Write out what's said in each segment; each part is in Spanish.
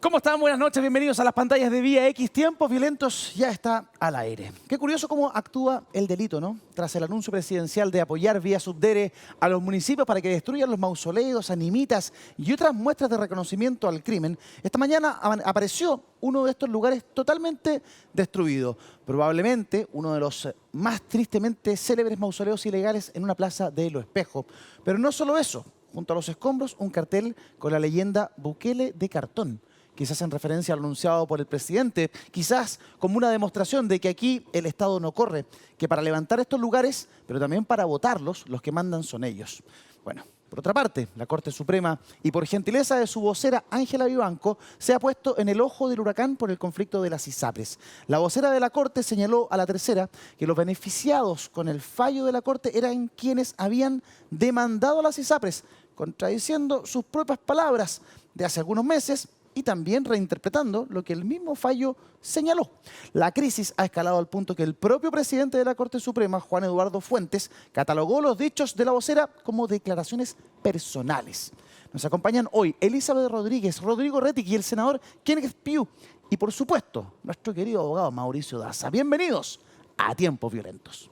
¿Cómo están? Buenas noches, bienvenidos a las pantallas de Vía X. Tiempos Violentos ya está al aire. Qué curioso cómo actúa el delito, ¿no? Tras el anuncio presidencial de apoyar vía subdere a los municipios para que destruyan los mausoleos, animitas y otras muestras de reconocimiento al crimen, esta mañana apareció uno de estos lugares totalmente destruido. Probablemente uno de los más tristemente célebres mausoleos ilegales en una plaza de Lo Espejo. Pero no solo eso, junto a los escombros, un cartel con la leyenda Bukele de cartón. Quizás en referencia al anunciado por el presidente, quizás como una demostración de que aquí el Estado no corre, que para levantar estos lugares, pero también para votarlos, los que mandan son ellos. Bueno, por otra parte, la Corte Suprema, y por gentileza de su vocera Ángela Vivanco, se ha puesto en el ojo del huracán por el conflicto de las ISAPRES. La vocera de la Corte señaló a La Tercera que los beneficiados con el fallo de la Corte eran quienes habían demandado a las ISAPRES, contradiciendo sus propias palabras de hace algunos meses, y también reinterpretando lo que el mismo fallo señaló. La crisis ha escalado al punto que el propio presidente de la Corte Suprema, Juan Eduardo Fuentes, catalogó los dichos de la vocera como declaraciones personales. Nos acompañan hoy Elizabeth Rodríguez, Rodrigo Rettig y el senador Kenneth Pugh. Y por supuesto, nuestro querido abogado Mauricio Daza. Bienvenidos a Tiempos Violentos.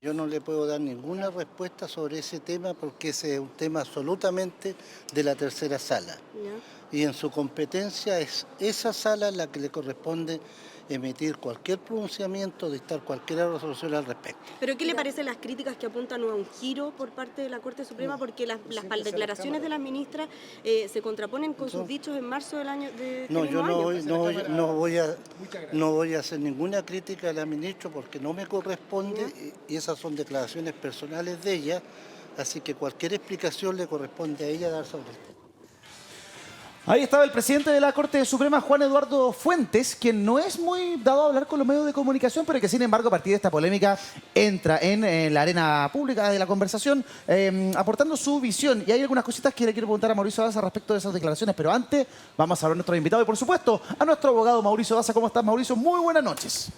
Yo no le puedo dar ninguna respuesta sobre ese tema porque ese es un tema absolutamente de la tercera sala. ¿Ya? Y en su competencia es esa sala la que le corresponde emitir cualquier pronunciamiento, dictar cualquier resolución al respecto. ¿Pero qué le parecen las críticas que apuntan a un giro por parte de la Corte Suprema? Porque las declaraciones de la ministra se contraponen con sus dichos en marzo del año de No, yo no voy a hacer ninguna crítica a la ministra porque no me corresponde y esas son declaraciones personales de ella, así que cualquier explicación le corresponde a ella dar sobre el tema. Ahí estaba el presidente de la Corte Suprema, Juan Eduardo Fuentes, quien no es muy dado a hablar con los medios de comunicación, pero que sin embargo a partir de esta polémica entra en la arena pública de la conversación, aportando su visión. Y hay algunas cositas que le quiero preguntar a Mauricio Daza respecto de esas declaraciones, pero antes vamos a hablar a nuestro invitado y por supuesto a nuestro abogado Mauricio Daza. ¿Cómo estás, Mauricio? Muy buenas noches.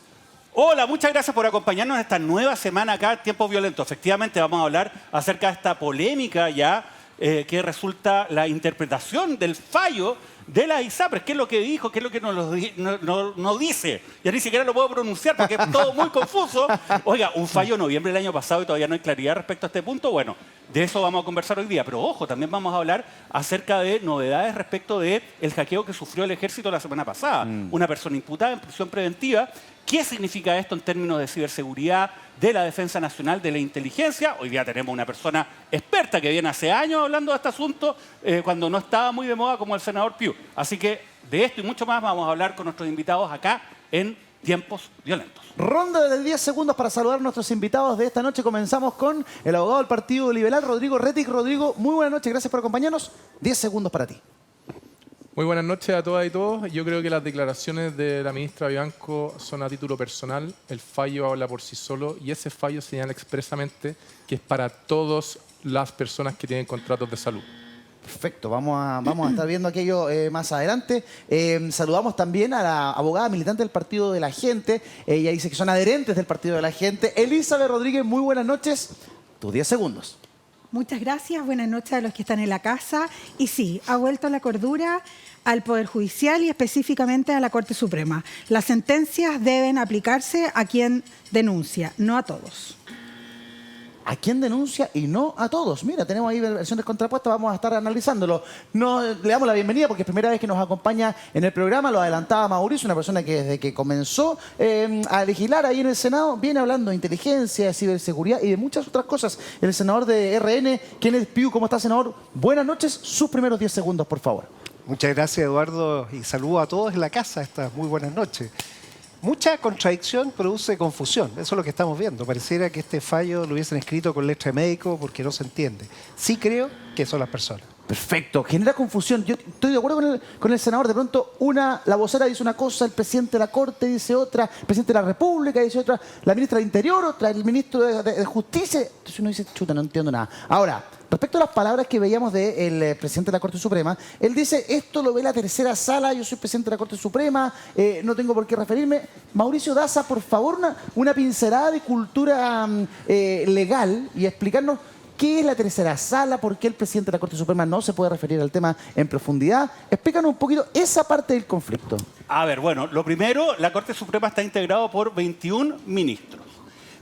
Hola, muchas gracias por acompañarnos en esta nueva semana acá, Tiempos Violentos. Efectivamente vamos a hablar acerca de esta polémica ya que resulta la interpretación del fallo de la ISAPRES. ¿Qué es lo que dijo? ¿Qué es lo que no dice? Ya ni siquiera lo puedo pronunciar porque es todo muy confuso. Oiga, un fallo en noviembre del año pasado y todavía no hay claridad respecto a este punto. Bueno, de eso vamos a conversar hoy día. Pero ojo, también vamos a hablar acerca de novedades respecto del hackeo que sufrió el Ejército la semana pasada. Una persona imputada en prisión preventiva. ¿Qué significa esto en términos de ciberseguridad, de la defensa nacional, de la inteligencia? Hoy día tenemos una persona experta que viene hace años hablando de este asunto, cuando no estaba muy de moda como el senador Pugh. Así que de esto y mucho más vamos a hablar con nuestros invitados acá en Tiempos Violentos. Ronda de 10 segundos para saludar a nuestros invitados de esta noche. Comenzamos con el abogado del Partido Liberal, Rodrigo Rettig. Rodrigo, muy buenas noches, gracias por acompañarnos. 10 segundos para ti. Muy buenas noches a todas y todos. Yo creo que las declaraciones de la ministra Vivanco son a título personal. El fallo habla por sí solo y ese fallo señala expresamente que es para todas las personas que tienen contratos de salud. Perfecto, vamos a estar viendo aquello más adelante. Saludamos también a la abogada militante del Partido de la Gente. Ella dice que son adherentes del Partido de la Gente. Elizabeth Rodríguez, muy buenas noches. Tus 10 segundos. Muchas gracias, buenas noches a los que están en la casa. Y sí, ha vuelto la cordura al Poder Judicial y específicamente a la Corte Suprema. Las sentencias deben aplicarse a quien denuncia, no a todos. ¿A quién denuncia y no a todos? Mira, tenemos ahí versiones contrapuestas, vamos a estar analizándolo. Le damos la bienvenida porque es primera vez que nos acompaña en el programa, lo adelantaba Mauricio, una persona que desde que comenzó a legislar ahí en el Senado, viene hablando de inteligencia, de ciberseguridad y de muchas otras cosas. El senador de RN, Kenneth Pugh, ¿cómo está, senador? Buenas noches, sus primeros 10 segundos, por favor. Muchas gracias, Eduardo, y saludo a todos en la casa estas muy buenas noches. Mucha contradicción produce confusión, eso es lo que estamos viendo. Pareciera que este fallo lo hubiesen escrito con letra de médico porque no se entiende. Sí creo que son las personas. Perfecto, genera confusión. Yo estoy de acuerdo con el senador. De pronto, la vocera dice una cosa, el presidente de la Corte dice otra, el presidente de la República dice otra, la ministra del Interior otra, el ministro de Justicia. Entonces uno dice, chuta, no entiendo nada. Ahora, respecto a las palabras que veíamos del presidente de la Corte Suprema, él dice, esto lo ve la tercera sala, yo soy presidente de la Corte Suprema, no tengo por qué referirme. Mauricio Daza, por favor, una pincelada de cultura legal y explicarnos ¿Qué es la tercera sala? ¿Por qué el presidente de la Corte Suprema no se puede referir al tema en profundidad? Explícanos un poquito esa parte del conflicto. A ver, bueno, lo primero, la Corte Suprema está integrada por 21 ministros.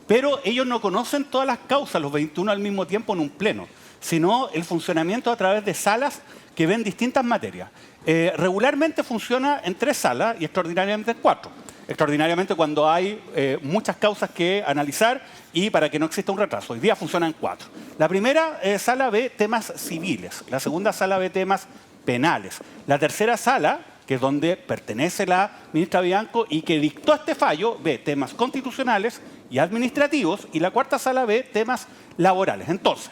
Pero ellos no conocen todas las causas, los 21 al mismo tiempo en un pleno, sino el funcionamiento a través de salas que ven distintas materias. Regularmente funciona en 3 salas y extraordinariamente en 4. Extraordinariamente cuando hay muchas causas que analizar y para que no exista un retraso. Hoy día funciona en 4. La primera sala ve temas civiles, la segunda sala ve temas penales. La tercera sala, que es donde pertenece la ministra Bianco y que dictó este fallo, ve temas constitucionales y administrativos, y la cuarta sala ve temas laborales. Entonces,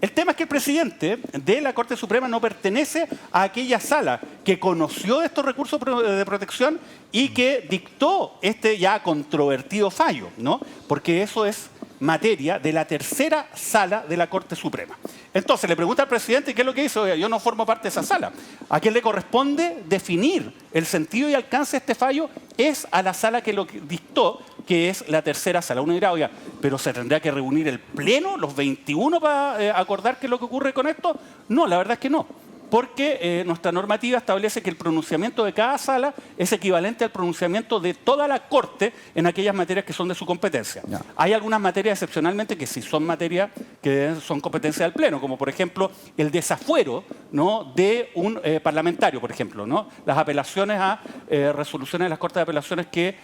el tema es que el presidente de la Corte Suprema no pertenece a aquella sala que conoció de estos recursos de protección y que dictó este ya controvertido fallo, ¿no? Porque eso es materia de la tercera sala de la Corte Suprema. Entonces le pregunta al presidente qué es lo que hizo. Yo no formo parte de esa sala. ¿A quién le corresponde definir el sentido y alcance de este fallo? Es a la sala que lo dictó, que es la tercera sala. Uno dirá, oiga, pero ¿se tendrá que reunir el pleno, los 21, para acordar qué es lo que ocurre con esto? No, la verdad es que no. Porque nuestra normativa establece que el pronunciamiento de cada sala es equivalente al pronunciamiento de toda la Corte en aquellas materias que son de su competencia. No. Hay algunas materias excepcionalmente que sí son materias que son competencia del Pleno, como por ejemplo el desafuero, ¿no?, de un parlamentario, por ejemplo, ¿no? Las apelaciones a resoluciones de las Cortes de Apelaciones que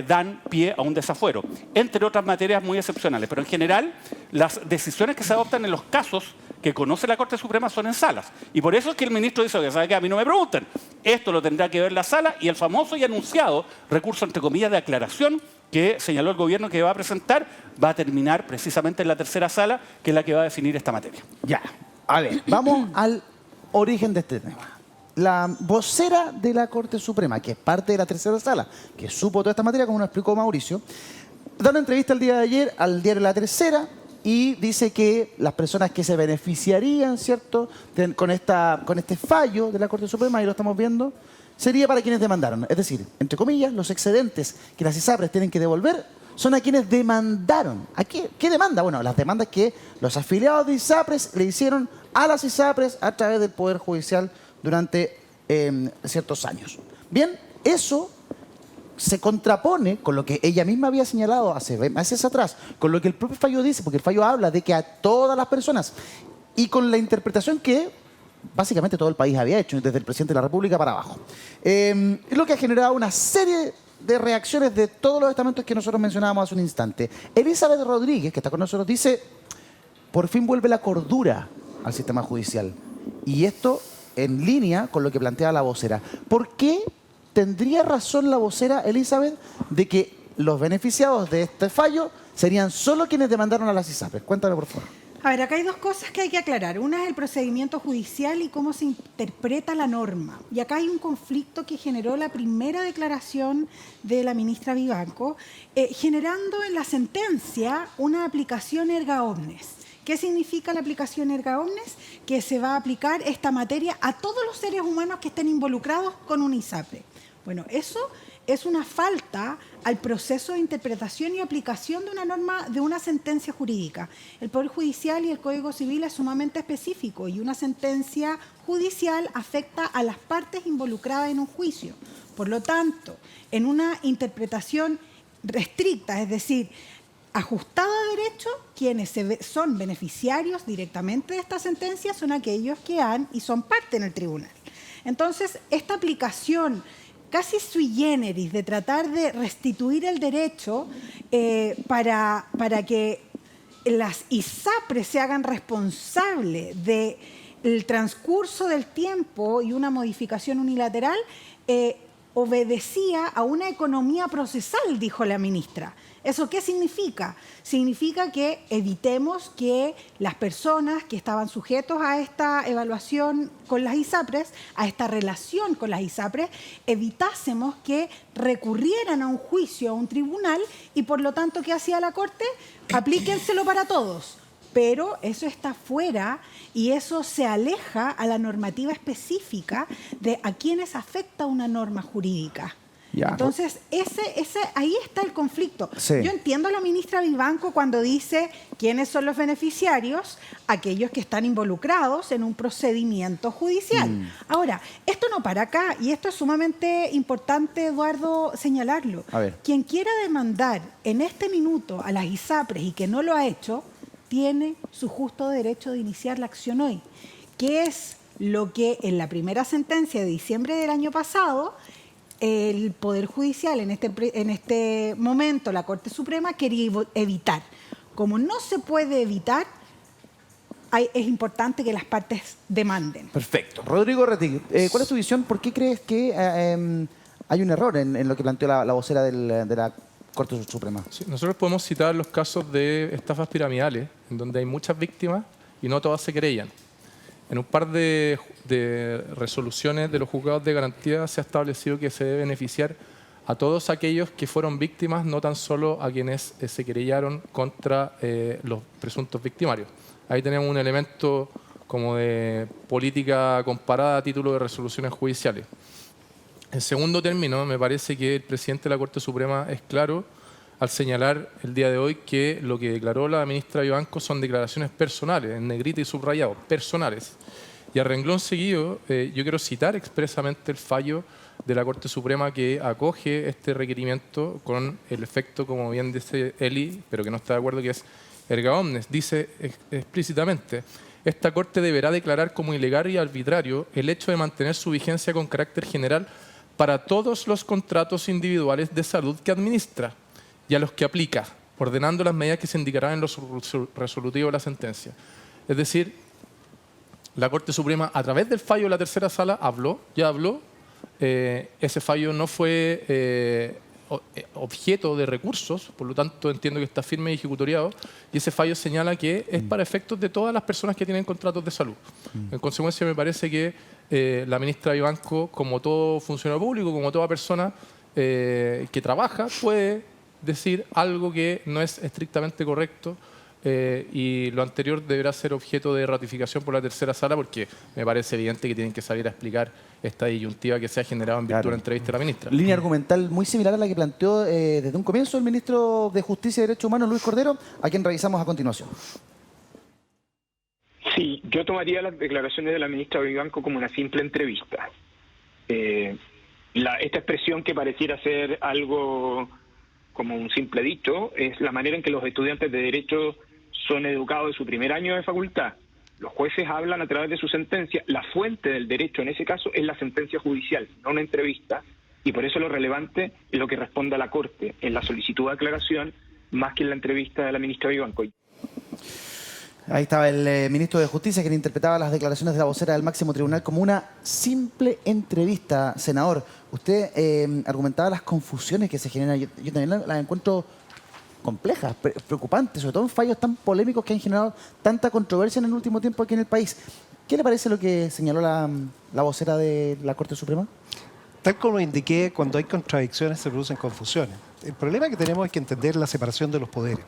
dan pie a un desafuero, entre otras materias muy excepcionales. Pero en general, las decisiones que se adoptan en los casos que conoce la Corte Suprema son en salas. Y por eso es que el ministro dice, oye, ¿sabe qué? A mí no me pregunten. Esto lo tendrá que ver la sala y el famoso y anunciado recurso, entre comillas, de aclaración que señaló el gobierno que va a presentar, va a terminar precisamente en la tercera sala, que es la que va a definir esta materia. Ya, a ver, vamos al origen de este tema. La vocera de la Corte Suprema, que es parte de la tercera sala, que supo toda esta materia, como nos explicó Mauricio, da una entrevista el día de ayer al diario La Tercera, y dice que las personas que se beneficiarían, ¿cierto?, con este fallo de la Corte Suprema, y lo estamos viendo, sería para quienes demandaron. Es decir, entre comillas, los excedentes que las ISAPRES tienen que devolver son a quienes demandaron. ¿A qué demanda? Bueno, las demandas que los afiliados de ISAPRES le hicieron a las ISAPRES a través del Poder Judicial durante ciertos años. Bien, eso se contrapone con lo que ella misma había señalado hace meses atrás, con lo que el propio fallo dice, porque el fallo habla de que a todas las personas, y con la interpretación que básicamente todo el país había hecho, desde el presidente de la República para abajo. Es lo que ha generado una serie de reacciones de todos los estamentos que nosotros mencionábamos hace un instante. Elizabeth Rodríguez, que está con nosotros, dice, por fin vuelve la cordura al sistema judicial. Y esto en línea con lo que plantea la vocera. ¿Por qué tendría razón la vocera Elizabeth de que los beneficiados de este fallo serían solo quienes demandaron a las ISAPRES? Cuéntame, por favor. A ver, acá hay dos cosas que hay que aclarar. Una es el procedimiento judicial y cómo se interpreta la norma. Y acá hay un conflicto que generó la primera declaración de la ministra Vivanco, generando en la sentencia una aplicación erga omnes. ¿Qué significa la aplicación erga omnes? Que se va a aplicar esta materia a todos los seres humanos que estén involucrados con un ISAPRE. Bueno, eso es una falta al proceso de interpretación y aplicación de una norma, de una sentencia jurídica. El Poder Judicial y el Código Civil es sumamente específico y una sentencia judicial afecta a las partes involucradas en un juicio. Por lo tanto, en una interpretación restricta, es decir, ajustada a derecho, quienes son beneficiarios directamente de esta sentencia son aquellos que han y son parte en el tribunal. Entonces, esta aplicación casi sui generis de tratar de restituir el derecho para que las ISAPRES se hagan responsables del transcurso del tiempo y una modificación unilateral, obedecía a una economía procesal, dijo la ministra. ¿Eso qué significa? Significa que evitemos que las personas que estaban sujetos a esta evaluación con las ISAPRES, a esta relación con las ISAPRES, evitásemos que recurrieran a un juicio, a un tribunal, y por lo tanto, ¿qué hacía la Corte? Aplíquenselo para todos. Pero eso está fuera y eso se aleja a la normativa específica de a quienes afecta una norma jurídica. Ya. Entonces, ahí está el conflicto. Sí. Yo entiendo a la ministra Vivanco cuando dice quiénes son los beneficiarios, aquellos que están involucrados en un procedimiento judicial. Ahora, esto no para acá, y esto es sumamente importante, Eduardo, señalarlo. A ver. Quien quiera demandar en este minuto a las ISAPRES y que no lo ha hecho, tiene su justo derecho de iniciar la acción hoy, que es lo que en la primera sentencia de diciembre del año pasado el Poder Judicial, en este momento la Corte Suprema, quería evitar. Como no se puede evitar, es importante que las partes demanden. Perfecto. Rodrigo Rettig, ¿cuál es tu visión? ¿Por qué crees que hay un error en lo que planteó la vocera de la Corte Suprema? Sí, nosotros podemos citar los casos de estafas piramidales, en donde hay muchas víctimas y no todas se querellan. En un par de resoluciones de los juzgados de garantía se ha establecido que se debe beneficiar a todos aquellos que fueron víctimas, no tan solo a quienes se querellaron contra los presuntos victimarios. Ahí tenemos un elemento como de política comparada a título de resoluciones judiciales. En segundo término, me parece que el presidente de la Corte Suprema es claro al señalar el día de hoy que lo que declaró la ministra Vivanco son declaraciones personales, en negrita y subrayado, personales. Y a renglón seguido, yo quiero citar expresamente el fallo de la Corte Suprema que acoge este requerimiento con el efecto, como bien dice Eli, pero que no está de acuerdo, que es erga omnes. Dice explícitamente: esta Corte deberá declarar como ilegal y arbitrario el hecho de mantener su vigencia con carácter general para todos los contratos individuales de salud que administra y a los que aplica, ordenando las medidas que se indicarán en los resolutivos de la sentencia. Es decir, la Corte Suprema, a través del fallo de la tercera sala, ya habló. Ese fallo no fue objeto de recursos, por lo tanto entiendo que está firme y ejecutoriado, y ese fallo señala que es para efectos de todas las personas que tienen contratos de salud. En consecuencia, me parece que la ministra Vivanco, como todo funcionario público, como toda persona que trabaja, puede decir algo que no es estrictamente correcto, y lo anterior deberá ser objeto de ratificación por la tercera sala, porque me parece evidente que tienen que salir a explicar esta disyuntiva que se ha generado en virtud de la entrevista de la ministra. Línea argumental muy similar a la que planteó desde un comienzo el ministro de Justicia y Derechos Humanos, Luis Cordero, a quien revisamos a continuación. Sí, yo tomaría las declaraciones de la ministra Vivanco como una simple entrevista. Esta expresión, que pareciera ser algo como un simple dicho, es la manera en que los estudiantes de Derecho son educados de su primer año de facultad. Los jueces hablan a través de su sentencia. La fuente del derecho en ese caso es la sentencia judicial, no una entrevista, y por eso lo relevante es lo que responde a la Corte en la solicitud de aclaración, más que en la entrevista de la ministra Vivanco. Ahí estaba el ministro de Justicia, quien interpretaba las declaraciones de la vocera del máximo tribunal como una simple entrevista. Senador, usted argumentaba las confusiones que se generan. Yo también las encuentro complejas, preocupantes, sobre todo en fallos tan polémicos que han generado tanta controversia en el último tiempo aquí en el país. ¿Qué le parece lo que señaló la vocera de la Corte Suprema? Tal como indiqué, cuando hay contradicciones se producen confusiones. El problema que tenemos es que entender la separación de los poderes.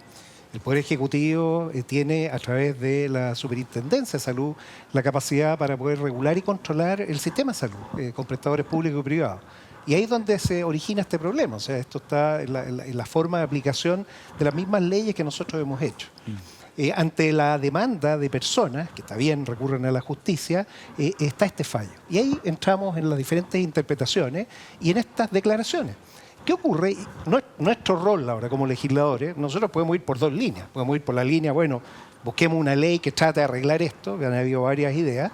El Poder Ejecutivo tiene, a través de la Superintendencia de Salud, la capacidad para poder regular y controlar el sistema de salud, con prestadores públicos y privados. Y ahí es donde se origina este problema. O sea, esto está en la forma de aplicación de las mismas leyes que nosotros hemos hecho. Ante la demanda de personas, que está bien, recurren a la justicia, está este fallo. Y ahí entramos en las diferentes interpretaciones y en estas declaraciones. ¿Qué ocurre? Nuestro rol ahora como legisladores, nosotros podemos ir por dos líneas. Podemos ir por la línea, bueno, busquemos una ley que trate de arreglar esto, que han habido varias ideas.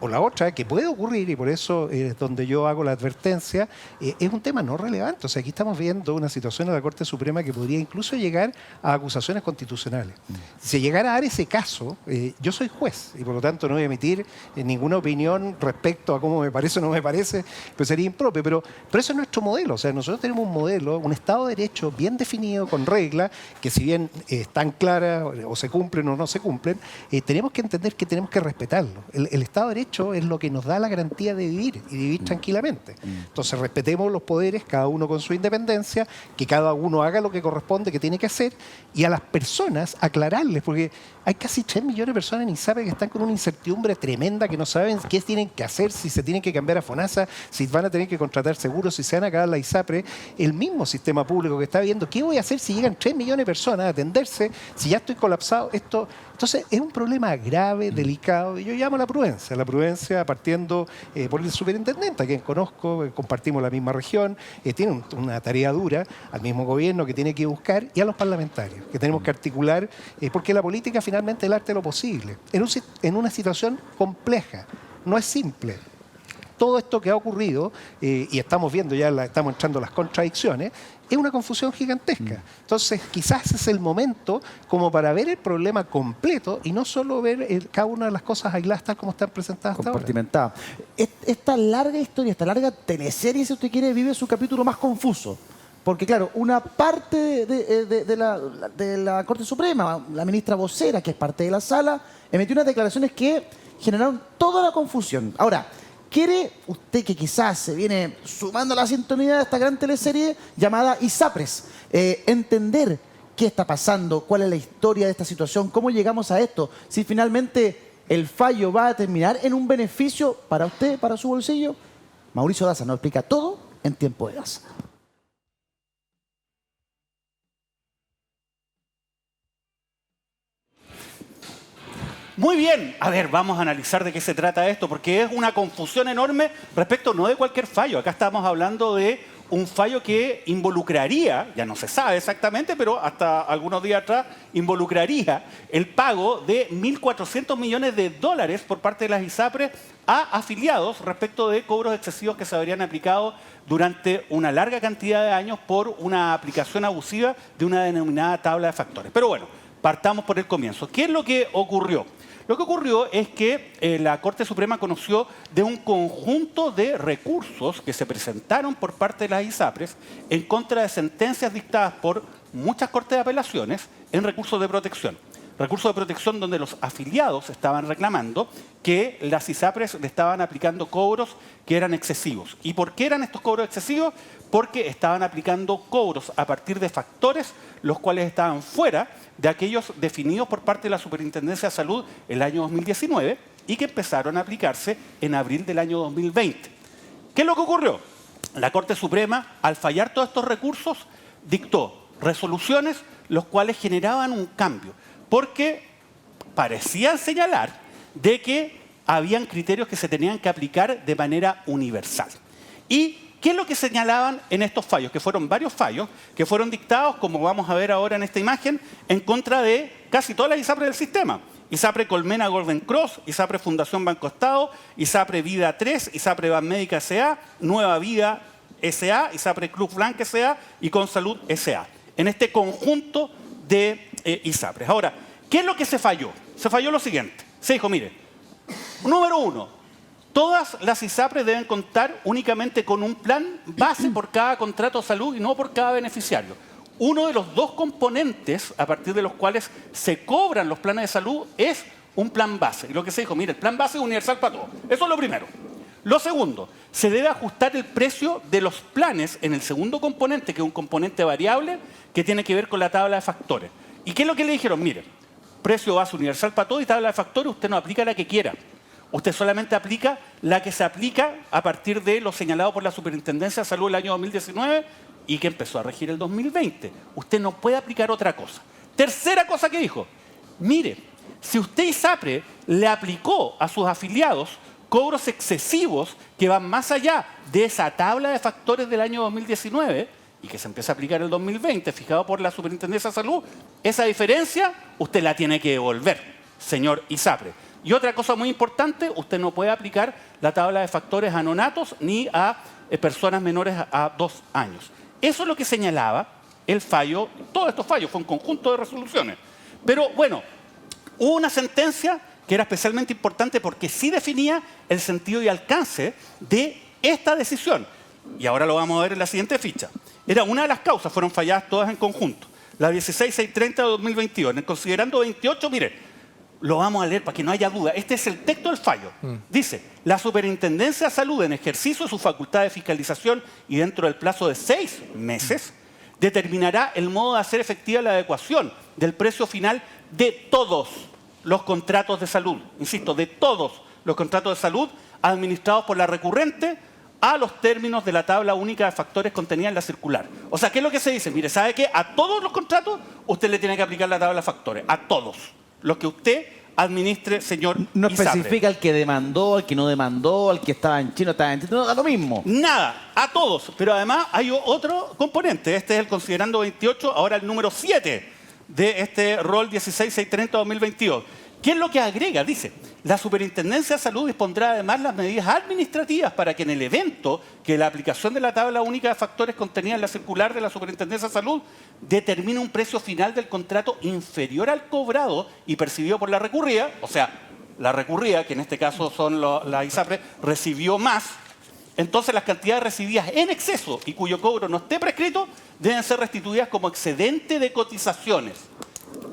O la otra, que puede ocurrir, y por eso es donde yo hago la advertencia, es un tema no relevante. O sea, aquí estamos viendo una situación en la Corte Suprema que podría incluso llegar a acusaciones constitucionales. Si llegara a dar ese caso, yo soy juez y por lo tanto no voy a emitir ninguna opinión respecto a cómo me parece o no me parece, pues sería impropio. Pero eso es nuestro modelo. O sea, nosotros tenemos un modelo, un Estado de Derecho bien definido, con reglas, que si bien están claras o se cumplen o no se cumplen, tenemos que entender que tenemos que respetarlo. El Estado de Derecho derecho es lo que nos da la garantía de vivir y vivir tranquilamente. Entonces respetemos los poderes, cada uno con su independencia, que cada uno haga lo que corresponde, que tiene que hacer, y a las personas aclararles, porque hay casi 3 millones de personas en ISAPRE que están con una incertidumbre tremenda, que no saben qué tienen que hacer, si se tienen que cambiar a FONASA, si van a tener que contratar seguros, si se van a acabar la ISAPRE. El mismo sistema público que está viendo, ¿qué voy a hacer si llegan 3 millones de personas a atenderse, si ya estoy colapsado? Entonces es un problema grave, delicado, y yo llamo a la prudencia partiendo por el superintendente, a quien conozco, compartimos la misma región, tiene una tarea dura, al mismo gobierno que tiene que buscar, y a los parlamentarios, que tenemos que articular, porque la política finalmente es el arte de lo posible, en una situación compleja, no es simple. Todo esto que ha ocurrido, y estamos viendo ya, estamos entrando a las contradicciones, es una confusión gigantesca. Entonces, quizás es el momento como para ver el problema completo y no solo ver cada una de las cosas aisladas tal como están presentadas hasta ahora. Compartimentada. Esta larga historia, esta larga teleserie, si usted quiere, vive su capítulo más confuso. Porque, claro, una parte de la Corte Suprema, la ministra vocera, que es parte de la sala, emitió unas declaraciones que generaron toda la confusión. Ahora, ¿quiere usted, que quizás se viene sumando a la sintonía de esta gran teleserie llamada ISAPRES, entender qué está pasando, cuál es la historia de esta situación, cómo llegamos a esto, si finalmente el fallo va a terminar en un beneficio para usted, para su bolsillo? Mauricio Daza nos explica todo en Tiempo de Daza. Muy bien, a ver, vamos a analizar de qué se trata esto, porque es una confusión enorme respecto no de cualquier fallo. Acá estamos hablando de un fallo que involucraría, ya no se sabe exactamente, pero hasta algunos días atrás, involucraría el pago de 1.400 millones de dólares por parte de las ISAPRES a afiliados respecto de cobros excesivos que se habrían aplicado durante una larga cantidad de años por una aplicación abusiva de una denominada tabla de factores. Pero bueno, partamos por el comienzo. ¿Qué es lo que ocurrió? Lo que ocurrió es que la Corte Suprema conoció de un conjunto de recursos que se presentaron por parte de las ISAPRES en contra de sentencias dictadas por muchas cortes de apelaciones en recursos de protección. Recursos de protección donde los afiliados estaban reclamando que las ISAPRES le estaban aplicando cobros que eran excesivos. ¿Y por qué eran estos cobros excesivos? Porque estaban aplicando cobros a partir de factores los cuales estaban fuera de aquellos definidos por parte de la Superintendencia de Salud el año 2019 y que empezaron a aplicarse en abril del año 2020. ¿Qué es lo que ocurrió? La Corte Suprema, al fallar todos estos recursos, dictó resoluciones los cuales generaban un cambio, porque parecían señalar de que habían criterios que se tenían que aplicar de manera universal. ¿Y qué es lo que señalaban en estos fallos? Que fueron varios fallos que fueron dictados, como vamos a ver ahora en esta imagen, en contra de casi todas las ISAPRES del sistema. ISAPRE Colmena Golden Cross, ISAPRE Fundación Banco Estado, ISAPRE Vida 3, ISAPRE Banmédica S.A., Nueva Vida S.A., ISAPRE Club Blanc S.A. y Consalud S.A. En este conjunto de ISAPRES. Ahora, ¿qué es lo que se falló? Se falló lo siguiente. Se dijo, mire, número uno, todas las ISAPRES deben contar únicamente con un plan base por cada contrato de salud y no por cada beneficiario. Uno de los dos componentes a partir de los cuales se cobran los planes de salud es un plan base. Y lo que se dijo, mire, el plan base es universal para todos. Eso es lo primero. Lo segundo, se debe ajustar el precio de los planes en el segundo componente, que es un componente variable que tiene que ver con la tabla de factores. ¿Y qué es lo que le dijeron? Mire, precio base universal para todos y tabla de factores, usted no aplica la que quiera. Usted solamente aplica la que se aplica a partir de lo señalado por la Superintendencia de Salud el año 2019 y que empezó a regir el 2020. Usted no puede aplicar otra cosa. Tercera cosa que dijo, mire, si usted ISAPRE le aplicó a sus afiliados cobros excesivos que van más allá de esa tabla de factores del año 2019 y que se empieza a aplicar el 2020, fijado por la Superintendencia de Salud, esa diferencia usted la tiene que devolver, señor ISAPRE. Y otra cosa muy importante, usted no puede aplicar la tabla de factores a nonatos ni a personas menores a 2 años. Eso es lo que señalaba el fallo, todos estos fallos, fue un conjunto de resoluciones. Pero bueno, hubo una sentencia que era especialmente importante porque sí definía el sentido y alcance de esta decisión. Y ahora lo vamos a ver en la siguiente ficha. Era una de las causas, fueron falladas todas en conjunto. La 16630 de 2022. En el considerando 28, mire, lo vamos a leer para que no haya duda. Este es el texto del fallo. Dice, la Superintendencia de Salud, en ejercicio de su facultad de fiscalización y dentro del plazo de 6 meses, determinará el modo de hacer efectiva la adecuación del precio final de todos los contratos de salud. Insisto, de todos los contratos de salud administrados por la recurrente a los términos de la tabla única de factores contenida en la circular. O sea, ¿qué es lo que se dice? Mire, ¿sabe qué? A todos los contratos usted le tiene que aplicar la tabla de factores. A todos. Los que usted administre, señor No Isapre. especifica al que demandó, al que no demandó, al que estaba en China, estaba en China, no da lo mismo. Nada, a todos. Pero además hay otro componente. Este es el considerando 28, ahora el número 7 de este rol 16630-2022. ¿Qué es lo que agrega? Dice, la Superintendencia de Salud dispondrá además las medidas administrativas para que en el evento que la aplicación de la tabla única de factores contenida en la circular de la Superintendencia de Salud determine un precio final del contrato inferior al cobrado y percibido por la recurrida, o sea, la recurrida, que en este caso son la ISAPRE, recibió más, entonces las cantidades recibidas en exceso y cuyo cobro no esté prescrito deben ser restituidas como excedente de cotizaciones.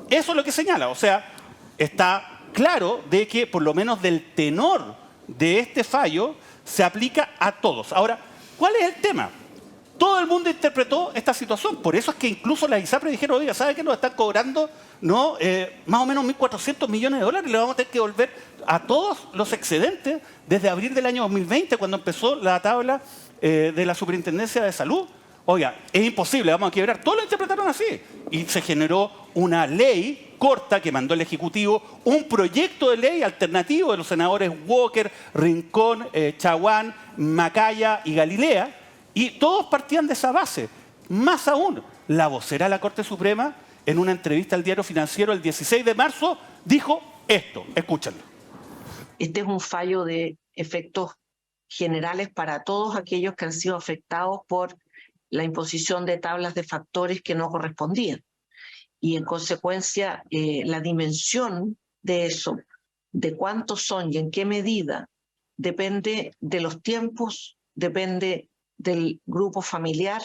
Eso es lo que señala, o sea, está claro de que por lo menos del tenor de este fallo se aplica a todos. Ahora, ¿cuál es el tema? Todo el mundo interpretó esta situación, por eso es que incluso las ISAPRE dijeron, oiga, ¿sabe qué? Nos están cobrando más o menos 1.400 millones de dólares y le vamos a tener que devolver a todos los excedentes desde abril del año 2020, cuando empezó la tabla de la Superintendencia de Salud. Oiga, es imposible, vamos a quebrar. Todos lo interpretaron así. Y se generó una ley corta que mandó el Ejecutivo, un proyecto de ley alternativo de los senadores Walker, Rincón, Chaguán, Macaya y Galilea, y todos partían de esa base. Más aún, la vocera de la Corte Suprema, en una entrevista al Diario Financiero el 16 de marzo, dijo esto. Escúchenlo. Este es un fallo de efectos generales para todos aquellos que han sido afectados por la imposición de tablas de factores que no correspondían. Y en consecuencia, la dimensión de eso, de cuántos son y en qué medida, depende de los tiempos, depende del grupo familiar,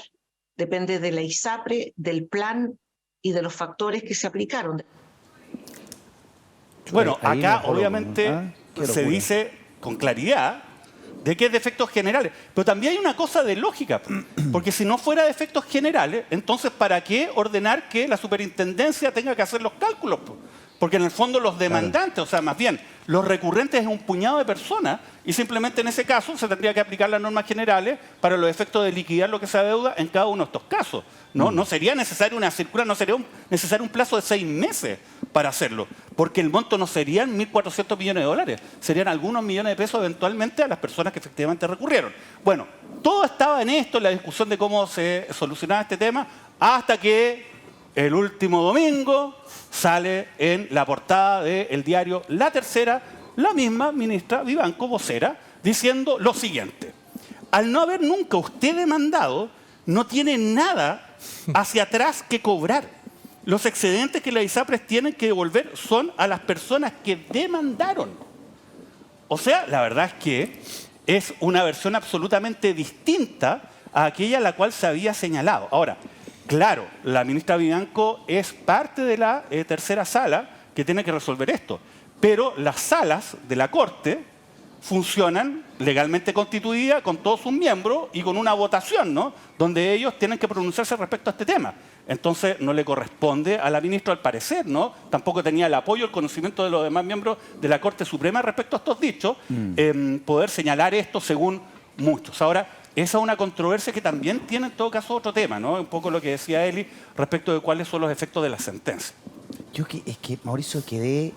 depende de la ISAPRE, del plan y de los factores que se aplicaron. Bueno, Ahí acá mejoró, obviamente Qué se locura. dice con claridad de que es de efectos generales. Pero también hay una cosa de lógica, porque si no fuera de efectos generales, entonces ¿para qué ordenar que la superintendencia tenga que hacer los cálculos? Porque en el fondo los demandantes, o sea, más bien, los recurrentes es un puñado de personas y simplemente en ese caso se tendría que aplicar las normas generales para los efectos de liquidar lo que se adeuda en cada uno de estos casos. No sería necesario una circular, no sería necesario un plazo de 6 meses para hacerlo, porque el monto no serían 1.400 millones de dólares, serían algunos millones de pesos eventualmente a las personas que efectivamente recurrieron. Bueno, todo estaba en esto, en la discusión de cómo se solucionaba este tema, hasta que el último domingo sale en la portada del diario La Tercera la misma ministra Vivanco, vocera, diciendo lo siguiente: al no haber nunca usted demandado, no tiene nada hacia atrás que cobrar. Los excedentes que las ISAPRES tienen que devolver son a las personas que demandaron. O sea, la verdad es que es una versión absolutamente distinta a aquella a la cual se había señalado. Ahora, claro, la ministra Vivanco es parte de la tercera sala que tiene que resolver esto, pero las salas de la Corte funcionan legalmente constituidas con todos sus miembros y con una votación, ¿no?, donde ellos tienen que pronunciarse respecto a este tema. Entonces no le corresponde a la ministra, al parecer, ¿no? Tampoco tenía el apoyo, el conocimiento de los demás miembros de la Corte Suprema respecto a estos dichos, poder señalar esto según muchos. Ahora, esa es una controversia que también tiene en todo caso otro tema, ¿no? Un poco lo que decía Eli respecto de cuáles son los efectos de la sentencia. Es que, Mauricio, quedé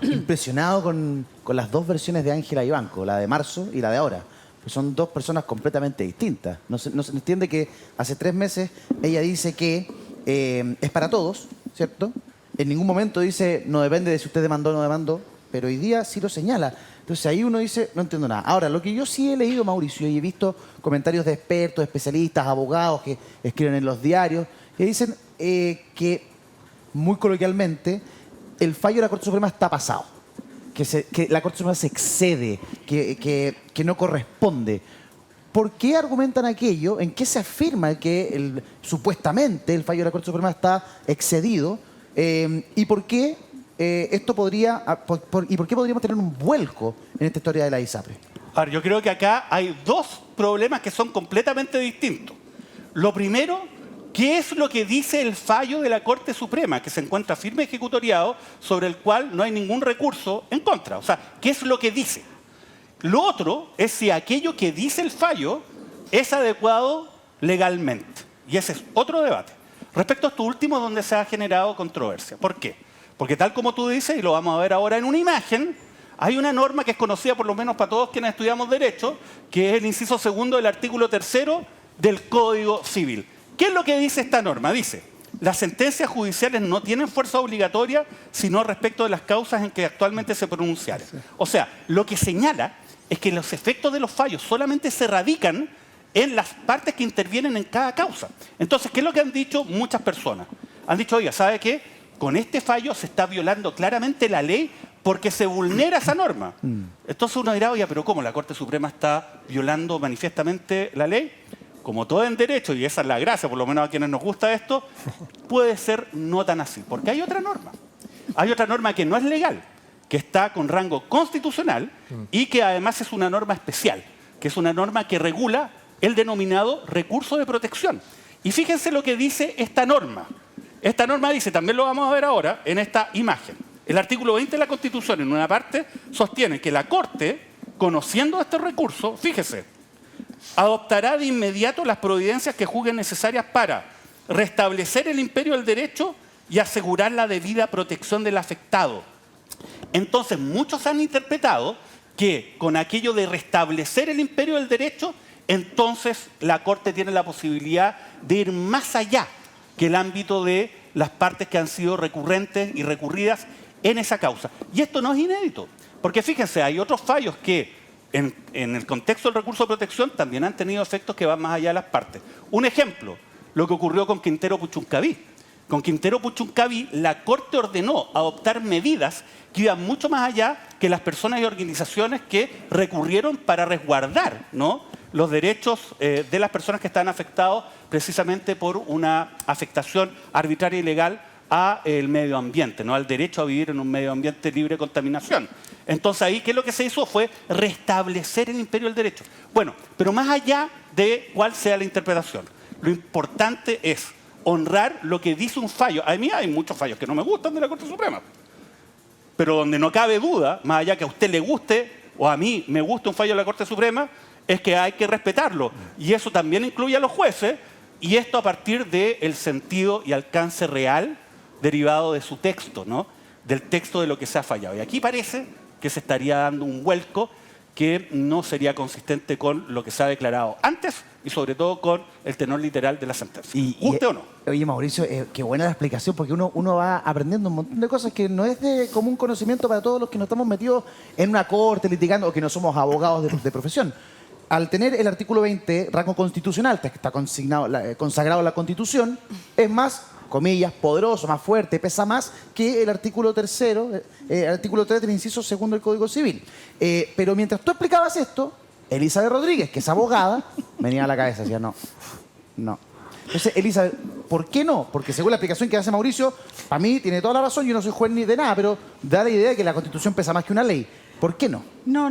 impresionado con las dos versiones de Ángela Vivanco, la de marzo y la de ahora. Pues son dos personas completamente distintas. No se entiende que hace 3 meses ella dice que es para todos, ¿cierto? En ningún momento dice no depende de si usted demandó o no demandó, pero hoy día sí lo señala. Entonces ahí uno dice, no entiendo nada. Ahora, lo que yo sí he leído, Mauricio, y he visto comentarios de expertos, especialistas, abogados que escriben en los diarios, que dicen que, muy coloquialmente, el fallo de la Corte Suprema está pasado. Que la Corte Suprema se excede, que no corresponde. ¿Por qué argumentan aquello? ¿En qué se afirma que supuestamente el fallo de la Corte Suprema está excedido? ¿Y por qué esto podría... ¿Y por qué podríamos tener un vuelco en esta historia de la ISAPRE? Ahora, yo creo que acá hay dos problemas que son completamente distintos. Lo primero, ¿qué es lo que dice el fallo de la Corte Suprema, que se encuentra firme ejecutoriado, sobre el cual no hay ningún recurso en contra? O sea, ¿qué es lo que dice? Lo otro es si aquello que dice el fallo es adecuado legalmente. Y ese es otro debate. Respecto a esto último, donde se ha generado controversia. ¿Por qué? Porque tal como tú dices, y lo vamos a ver ahora en una imagen, hay una norma que es conocida por lo menos para todos quienes estudiamos Derecho, que es el inciso segundo del artículo 3º del Código Civil. ¿Qué es lo que dice esta norma? Dice, las sentencias judiciales no tienen fuerza obligatoria, sino respecto de las causas en que actualmente se pronunciaren. O sea, lo que señala es que los efectos de los fallos solamente se radican en las partes que intervienen en cada causa. Entonces, ¿qué es lo que han dicho muchas personas? Han dicho, oiga, ¿sabe qué? Con este fallo se está violando claramente la ley porque se vulnera esa norma. Entonces uno dirá, oye, pero ¿cómo la Corte Suprema está violando manifiestamente la ley? Como todo en derecho, y esa es la gracia, por lo menos a quienes nos gusta esto, puede ser no tan así. Porque hay otra norma. Hay otra norma que no es legal, que está con rango constitucional y que además es una norma especial, que es una norma que regula el denominado recurso de protección. Y fíjense lo que dice esta norma. Esta norma dice, también lo vamos a ver ahora en esta imagen. El artículo 20 de la Constitución, en una parte, sostiene que la Corte, conociendo este recurso, fíjese, adoptará de inmediato las providencias que juzguen necesarias para restablecer el imperio del derecho y asegurar la debida protección del afectado. Entonces, muchos han interpretado que con aquello de restablecer el imperio del derecho, entonces la Corte tiene la posibilidad de ir más allá que el ámbito de las partes que han sido recurrentes y recurridas en esa causa. Y esto no es inédito, porque fíjense, hay otros fallos que en el contexto del recurso de protección también han tenido efectos que van más allá de las partes. Un ejemplo, lo que ocurrió con Quintero Puchuncaví. Con Quintero Puchuncaví, la Corte ordenó adoptar medidas que iban mucho más allá que las personas y organizaciones que recurrieron para resguardar, ¿no?, los derechos de las personas que están afectados precisamente por una afectación arbitraria y ilegal al medio ambiente, ¿no?, al derecho a vivir en un medio ambiente libre de contaminación. Entonces ahí, ¿qué es lo que se hizo? Fue restablecer el imperio del derecho. Bueno, pero más allá de cuál sea la interpretación, lo importante es honrar lo que dice un fallo. A mí hay muchos fallos que no me gustan de la Corte Suprema, pero donde no cabe duda, más allá que a usted le guste o a mí me guste un fallo de la Corte Suprema, es que hay que respetarlo. Y eso también incluye a los jueces, y esto a partir del sentido y alcance real derivado de su texto, ¿no?, del texto de lo que se ha fallado. Y aquí parece que se estaría dando un vuelco que no sería consistente con lo que se ha declarado antes y sobre todo con el tenor literal de la sentencia. ¿Guste o no? Oye, Mauricio, qué buena la explicación, porque uno va aprendiendo un montón de cosas que no es de común conocimiento para todos los que no estamos metidos en una corte litigando o que no somos abogados de profesión. Al tener el artículo 20, rango constitucional, que está consagrado en la Constitución, es más, comillas, poderoso, más fuerte, pesa más que el artículo 3º, artículo 3 del inciso segundo del Código Civil. Pero mientras tú explicabas esto, Elizabeth Rodríguez, que es abogada, venía a la cabeza y decía, no. Entonces, Elizabeth, ¿por qué no? Porque según la explicación que hace Mauricio, para mí tiene toda la razón, yo no soy juez ni de nada, pero da la idea de que la Constitución pesa más que una ley. ¿Por qué no? No,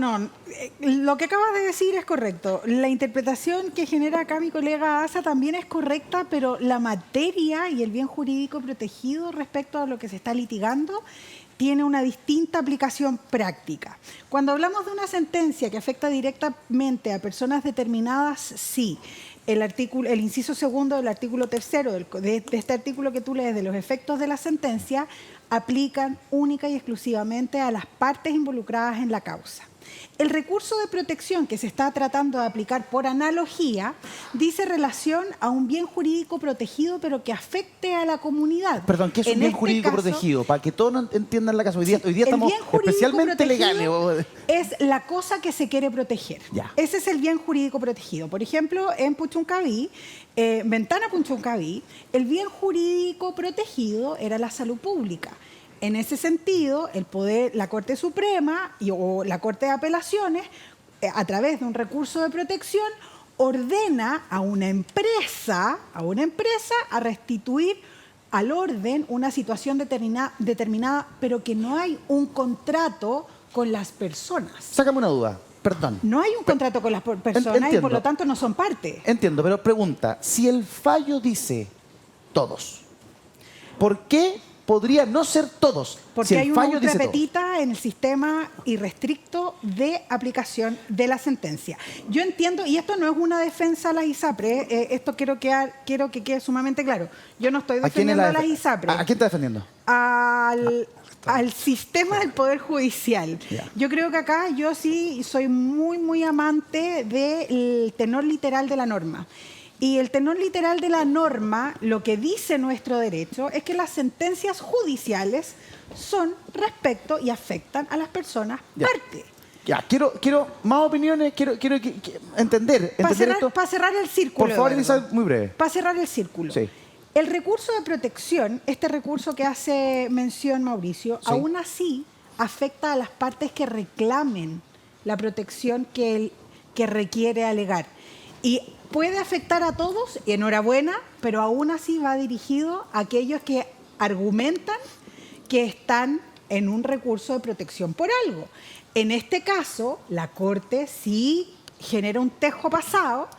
lo que acabas de decir es correcto. La interpretación que genera acá mi colega Asa también es correcta, pero la materia y el bien jurídico protegido respecto a lo que se está litigando tiene una distinta aplicación práctica. Cuando hablamos de una sentencia que afecta directamente a personas determinadas, sí. El inciso segundo del artículo 3º de este artículo que tú lees de los efectos de la sentencia aplican única y exclusivamente a las partes involucradas en la causa. El recurso de protección que se está tratando de aplicar por analogía dice relación a un bien jurídico protegido pero que afecte a la comunidad. Perdón, ¿qué es un bien jurídico protegido? Para que todos entiendan la casa. Hoy día estamos especialmente legales. Es la cosa que se quiere proteger. Ya. Ese es el bien jurídico protegido. Por ejemplo, en Puchuncaví, Ventana Puchuncaví, el bien jurídico protegido era la salud pública. En ese sentido, la Corte Suprema o la Corte de Apelaciones, a través de un recurso de protección, ordena a una empresa a restituir al orden una situación determinada, pero que no hay un contrato con las personas. Sácame una duda, perdón. No hay un contrato con las personas y por lo tanto no son parte. Entiendo, pero pregunta, si el fallo dice todos, ¿por qué podría no ser todos? Porque si el hay una fallo dice ultrapetita en el sistema irrestricto de aplicación de la sentencia. Yo entiendo, y esto no es una defensa a las ISAPRES, esto quiero que quede sumamente claro. Yo no estoy defendiendo a las ISAPRES. ¿A quién está defendiendo? Al sistema del Poder Judicial. Ya. Yo creo que acá yo sí soy muy, muy amante del tenor literal de la norma. Y el tenor literal de la norma, lo que dice nuestro derecho, es que las sentencias judiciales son respecto y afectan a las personas parte. Ya, quiero más opiniones, quiero entender esto. Para cerrar el círculo. Por favor, Eduardo. Elisa, muy breve. Para cerrar el círculo. Sí. El recurso de protección, este recurso que hace mención Mauricio, Sí. aún así afecta a las partes que reclamen la protección que requiere alegar. Y puede afectar a todos, y enhorabuena, pero aún así va dirigido a aquellos que argumentan que están en un recurso de protección por algo. En este caso, la Corte sí genera un tejo pasado,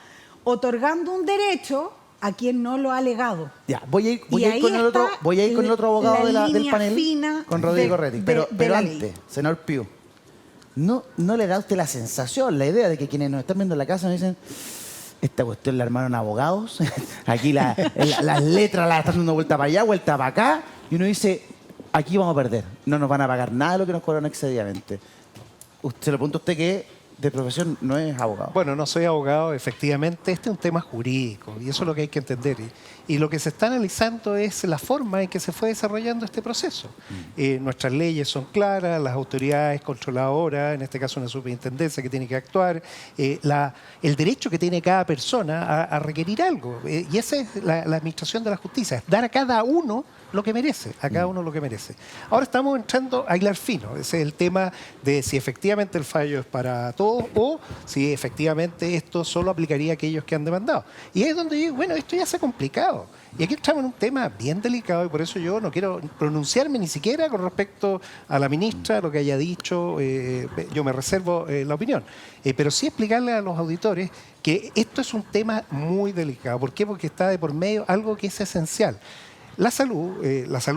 otorgando un derecho a quien no lo ha alegado. Ya, voy a ir con ahí el otro, está con el otro abogado la del línea panel, fina con Rodrigo Retti. Pero la ley. antes, senador Piu, ¿no le da a usted la sensación, la idea de que quienes nos están viendo en la casa nos dicen, esta cuestión la armaron abogados, aquí las letras las están dando vuelta para allá, vuelta para acá, y uno dice, aquí vamos a perder, no nos van a pagar nada de lo que nos cobran excedidamente? Se lo pregunto a usted que de profesión no es abogado. Bueno, no soy abogado, efectivamente. Este es un tema jurídico y eso es lo que hay que entender. Y lo que se está analizando es la forma en que se fue desarrollando este proceso. Nuestras leyes son claras, las autoridades controladoras, en este caso una superintendencia que tiene que actuar, el derecho que tiene cada persona a requerir algo. Y esa es la administración de la justicia, es dar a cada uno lo que merece, a cada uno lo que merece. Ahora estamos entrando a hilar fino. Ese es el tema de si efectivamente el fallo es para todos o si efectivamente esto solo aplicaría a aquellos que han demandado. Y ahí es donde digo, bueno, esto ya se ha complicado. Y aquí estamos en un tema bien delicado y por eso yo no quiero pronunciarme ni siquiera con respecto a la ministra, lo que haya dicho, yo me reservo la opinión. Pero sí explicarle a los auditores que esto es un tema muy delicado. ¿Por qué? Porque está de por medio algo que es esencial. La salud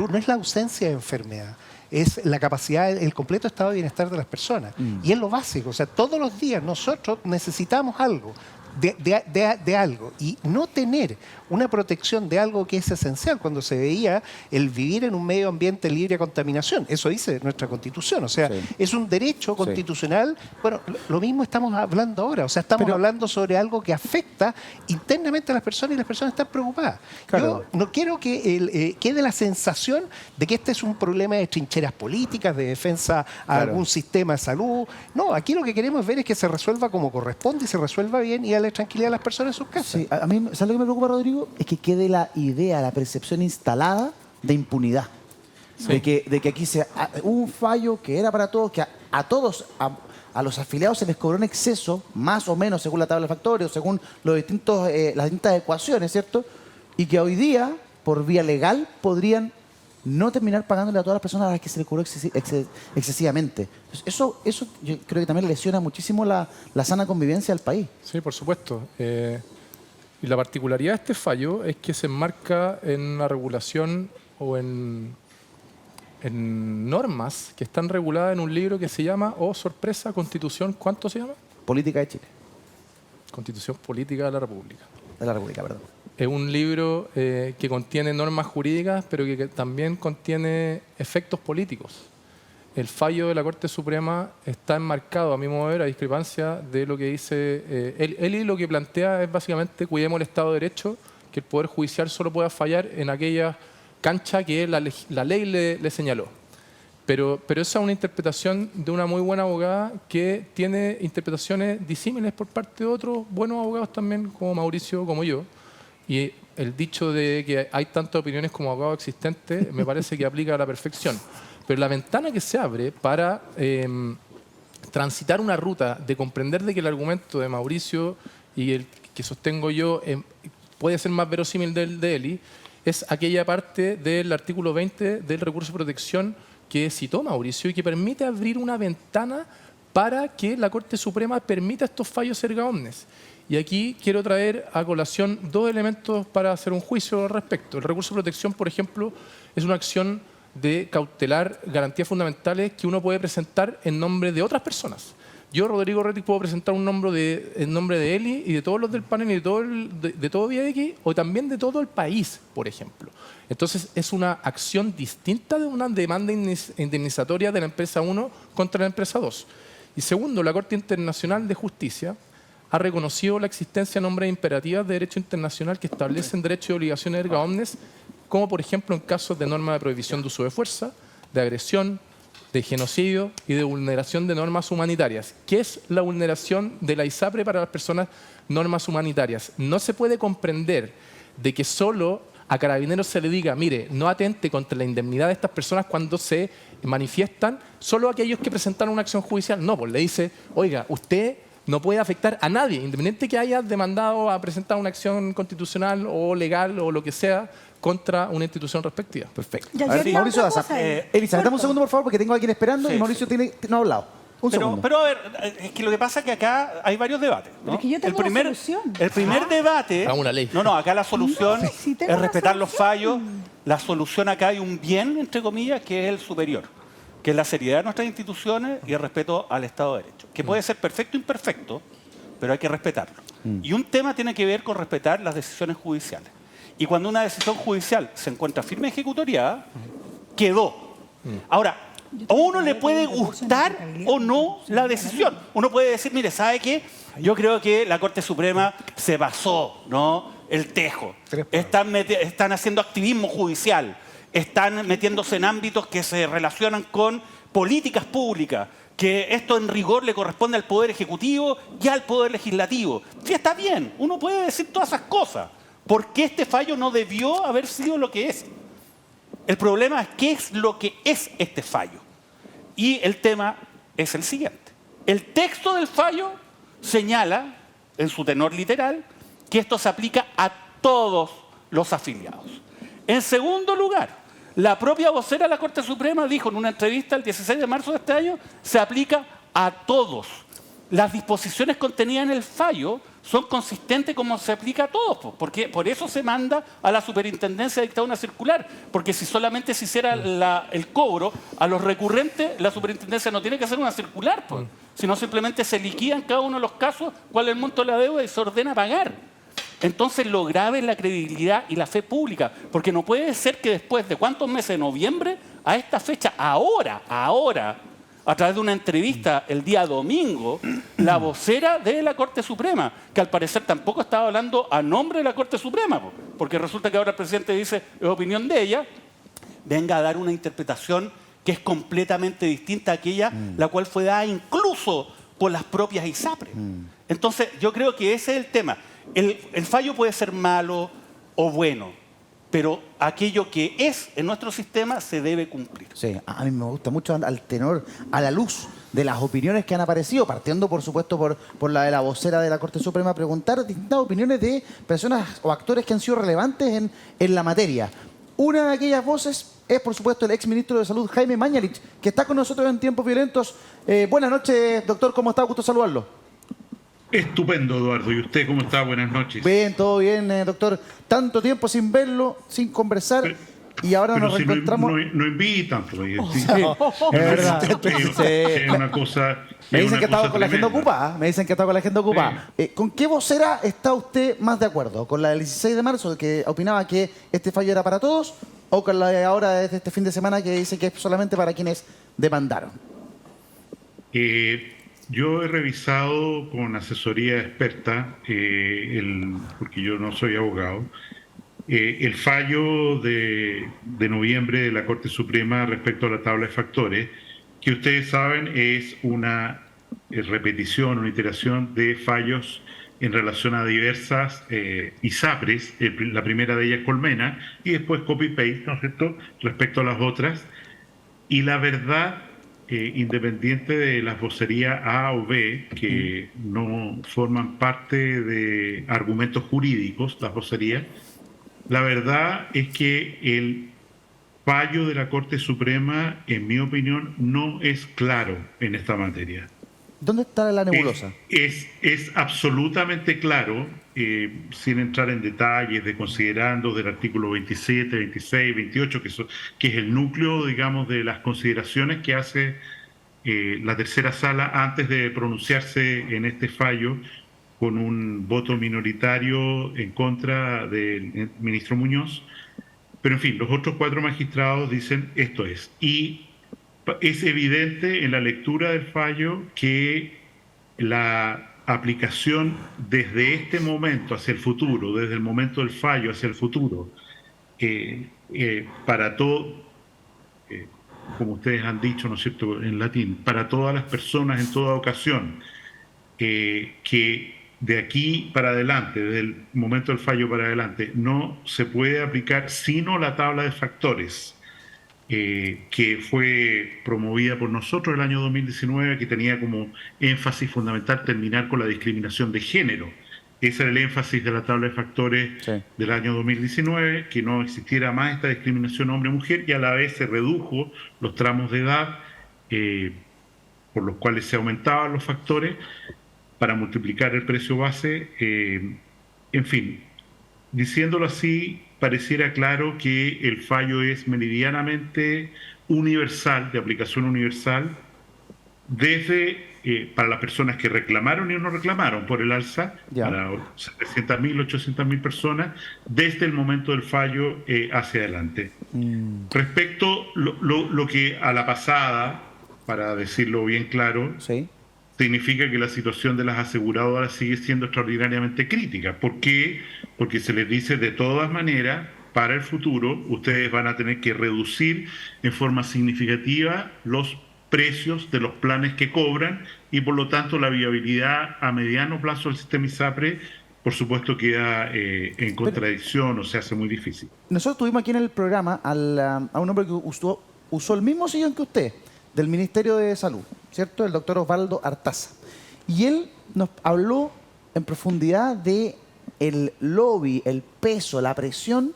no es la ausencia de enfermedad, es la capacidad, el completo estado de bienestar de las personas. Y es lo básico, o sea, todos los días nosotros necesitamos algo, de algo. Y no tener una protección de algo que es esencial, cuando se veía el vivir en un medio ambiente libre de contaminación. Eso dice nuestra Constitución, o sea, es un derecho constitucional. Bueno, lo mismo estamos hablando ahora, o sea, estamos hablando sobre algo que afecta internamente a las personas y las personas están preocupadas. Claro. Yo no quiero que quede la sensación de que este es un problema de trincheras políticas, de defensa a algún sistema de salud. No, aquí lo que queremos ver es que se resuelva como corresponde y se resuelva bien y darle tranquilidad a las personas en sus casas. Sí, a mí, ¿sabes lo que me preocupa, Rodrigo? Es que quede la idea, la percepción instalada de impunidad. Sí. De que aquí hubo un fallo que era para todos, que a todos, a los afiliados se les cobró en exceso, más o menos según la tabla de factores, según las distintas ecuaciones, ¿cierto? Y que hoy día, por vía legal, podrían no terminar pagándole a todas las personas a las que se les cobró excesivamente. Eso yo creo que también lesiona muchísimo la sana convivencia del país. Sí, por supuesto. Y la particularidad de este fallo es que se enmarca en una regulación o en normas que están reguladas en un libro que se llama, sorpresa, Constitución, ¿cuánto se llama? Política de Chile. Constitución Política de la República. De la República, perdón. Es un libro que contiene normas jurídicas, pero que también contiene efectos políticos. El fallo de la Corte Suprema está enmarcado, a mi modo de ver, a discrepancia de lo que dice él y lo que plantea es básicamente cuidemos el Estado de Derecho, que el Poder Judicial solo pueda fallar en aquella cancha que la ley le señaló. Pero esa es una interpretación de una muy buena abogada que tiene interpretaciones disímiles por parte de otros buenos abogados también, como Mauricio, como yo. Y el dicho de que hay tantas opiniones como abogados existentes me parece que aplica a la perfección. Pero la ventana que se abre para transitar una ruta de comprender de que el argumento de Mauricio y el que sostengo yo puede ser más verosímil del de Eli, es aquella parte del artículo 20 del recurso de protección que citó Mauricio y que permite abrir una ventana para que la Corte Suprema permita estos fallos erga omnes. Y aquí quiero traer a colación dos elementos para hacer un juicio al respecto. El recurso de protección, por ejemplo, es una acción de cautelar garantías fundamentales que uno puede presentar en nombre de otras personas. Yo, Rodrigo Rettig, puedo presentar en nombre de Eli y de todos los del panel y de todo Vía X, o también de todo el país, por ejemplo. Entonces, es una acción distinta de una demanda indemnizatoria de la empresa 1 contra la empresa 2. Y segundo, la Corte Internacional de Justicia ha reconocido la existencia de nombres imperativas de derecho internacional que establecen derechos y obligaciones erga omnes, como por ejemplo en casos de norma de prohibición de uso de fuerza, de agresión, de genocidio y de vulneración de normas humanitarias. ¿Qué es la vulneración de la ISAPRE para las personas normas humanitarias? No se puede comprender de que solo a Carabineros se le diga, mire, no atente contra la indemnidad de estas personas cuando se manifiestan, solo aquellos que presentaron una acción judicial. No, pues le dice, oiga, usted no puede afectar a nadie, independiente que haya demandado a presentar una acción constitucional o legal o lo que sea, contra una institución respectiva. Perfecto. Ya, A ver, yo haría Mauricio otra Daza. cosa, Elisa, dame un segundo, por favor, porque tengo a alguien esperando Sí, y Mauricio no ha hablado. Un segundo. Pero a ver, es que lo que pasa es que acá hay varios debates, ¿no? Pero es que yo tengo una solución. El primer debate... Hagamos una ley. No, acá la solución No, sí tengo es una respetar los solución. fallos. La solución acá hay un bien, entre comillas, que es el superior, que es la seriedad de nuestras instituciones y el respeto al Estado de Derecho, que puede ser perfecto o imperfecto, pero hay que respetarlo. Y un tema tiene que ver con respetar las decisiones judiciales. Y cuando una decisión judicial se encuentra firme ejecutoriada, quedó. Ahora, a uno le puede gustar o no la decisión. Uno puede decir, mire, ¿sabe qué? Yo creo que la Corte Suprema se pasó, ¿no? El tejo. Están haciendo activismo judicial. Están metiéndose en ámbitos que se relacionan con políticas públicas, que esto en rigor le corresponde al Poder Ejecutivo y al Poder Legislativo. Sí, está bien, uno puede decir todas esas cosas. ¿Por qué este fallo no debió haber sido lo que es? El problema es qué es lo que es este fallo. Y el tema es el siguiente. El texto del fallo señala, en su tenor literal, que esto se aplica a todos los afiliados. En segundo lugar, la propia vocera de la Corte Suprema dijo en una entrevista el 16 de marzo de este año, se aplica a todos. Las disposiciones contenidas en el fallo son consistentes como se aplica a todos, porque por eso se manda a la superintendencia a dictar una circular, porque si solamente se hiciera el cobro a los recurrentes, la superintendencia no tiene que hacer una circular, sino simplemente se liquida en cada uno de los casos cuál es el monto de la deuda y se ordena pagar. Entonces lo grave es la credibilidad y la fe pública, porque no puede ser que después de cuántos meses, de noviembre, a esta fecha, ahora, a través de una entrevista el día domingo, la vocera de la Corte Suprema, que al parecer tampoco estaba hablando a nombre de la Corte Suprema, porque resulta que ahora el presidente dice, es opinión de ella, venga a dar una interpretación que es completamente distinta a aquella la cual fue dada incluso por las propias ISAPRE. Entonces, yo creo que ese es el tema. El fallo puede ser malo o bueno, pero aquello que es en nuestro sistema se debe cumplir. Sí, a mí me gusta mucho al tenor, a la luz de las opiniones que han aparecido, partiendo por supuesto por la de la vocera de la Corte Suprema, preguntar distintas opiniones de personas o actores que han sido relevantes en la materia. Una de aquellas voces es, por supuesto, el exministro de Salud, Jaime Mañalich, que está con nosotros en Tiempos Violentos. Buenas noches, doctor, ¿cómo está? Gusto saludarlo. Estupendo, Eduardo. ¿Y usted cómo está? Buenas noches. Bien, todo bien, doctor. Tanto tiempo sin verlo, sin conversar, y ahora nos reencontramos. No invitan, pues. Es verdad. Es una cosa. Me dicen que estaba con la agenda tremenda. ocupada. ¿Con qué vocera está usted más de acuerdo? ¿Con la del 16 de marzo, que opinaba que este fallo era para todos? ¿O con la de ahora, desde este fin de semana, que dice que es solamente para quienes demandaron? Yo he revisado con asesoría experta, porque yo no soy abogado, el fallo de noviembre de la Corte Suprema respecto a la tabla de factores, que ustedes saben es una repetición, una iteración de fallos en relación a diversas ISAPRES, la primera de ellas Colmena, y después copy-paste, ¿no es cierto?, respecto a las otras. Y la verdad, independiente de las vocerías A o B, que no forman parte de argumentos jurídicos, las vocerías, La verdad es que el fallo de la Corte Suprema, en mi opinión, no es claro en esta materia. ¿Dónde está la nebulosa? Es absolutamente claro, sin entrar en detalles de considerandos del artículo 27, 26, 28, que es el núcleo, digamos, de las consideraciones que hace la tercera sala antes de pronunciarse en este fallo con un voto minoritario en contra del ministro Muñoz. Pero en fin, los otros 4 magistrados dicen esto es. Y es evidente en la lectura del fallo que la aplicación desde este momento hacia el futuro, desde el momento del fallo hacia el futuro, para todo, como ustedes han dicho, ¿no es cierto?, en latín, para todas las personas en toda ocasión, que de aquí para adelante, desde el momento del fallo para adelante, no se puede aplicar sino la tabla de factores que fue promovida por nosotros el año 2019, que tenía como énfasis fundamental terminar con la discriminación de género. Ese era el énfasis de la tabla de factores del año 2019, que no existiera más esta discriminación hombre-mujer, y a la vez se redujo los tramos de edad por los cuales se aumentaban los factores para multiplicar el precio base. En fin, diciéndolo así, pareciera claro que el fallo es meridianamente universal, de aplicación universal, desde para las personas que reclamaron y no reclamaron por el alza, para 700.000, 800.000 personas, desde el momento del fallo hacia adelante. Respecto lo que a la pasada, para decirlo bien claro, significa que la situación de las aseguradoras sigue siendo extraordinariamente crítica. ¿Por qué? Porque se les dice de todas maneras, para el futuro, ustedes van a tener que reducir en forma significativa los precios de los planes que cobran y por lo tanto la viabilidad a mediano plazo del sistema ISAPRE, por supuesto, queda en contradicción o se hace muy difícil. Nosotros tuvimos aquí en el programa a un hombre que usó el mismo sillón que usted, del Ministerio de Salud, ¿cierto? El doctor Osvaldo Artaza. Y él nos habló en profundidad de el lobby, el peso, la presión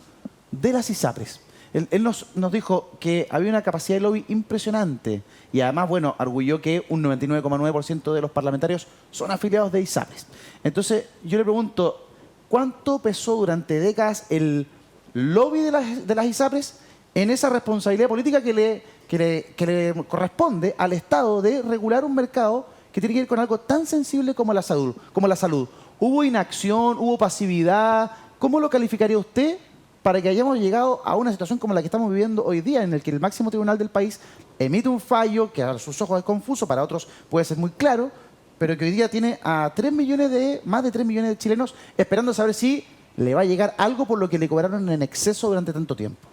de las ISAPRES. Él nos dijo que había una capacidad de lobby impresionante y además, bueno, arguyó que un 99,9% de los parlamentarios son afiliados de ISAPRES. Entonces, yo le pregunto, ¿cuánto pesó durante décadas el lobby de las ISAPRES en esa responsabilidad política que le corresponde al Estado de regular un mercado que tiene que ver con algo tan sensible como la salud? ¿Hubo inacción? ¿Hubo pasividad? ¿Cómo lo calificaría usted para que hayamos llegado a una situación como la que estamos viviendo hoy día, en el que el máximo tribunal del país emite un fallo que a sus ojos es confuso, para otros puede ser muy claro, pero que hoy día tiene a más de 3 millones de chilenos esperando saber si le va a llegar algo por lo que le cobraron en exceso durante tanto tiempo?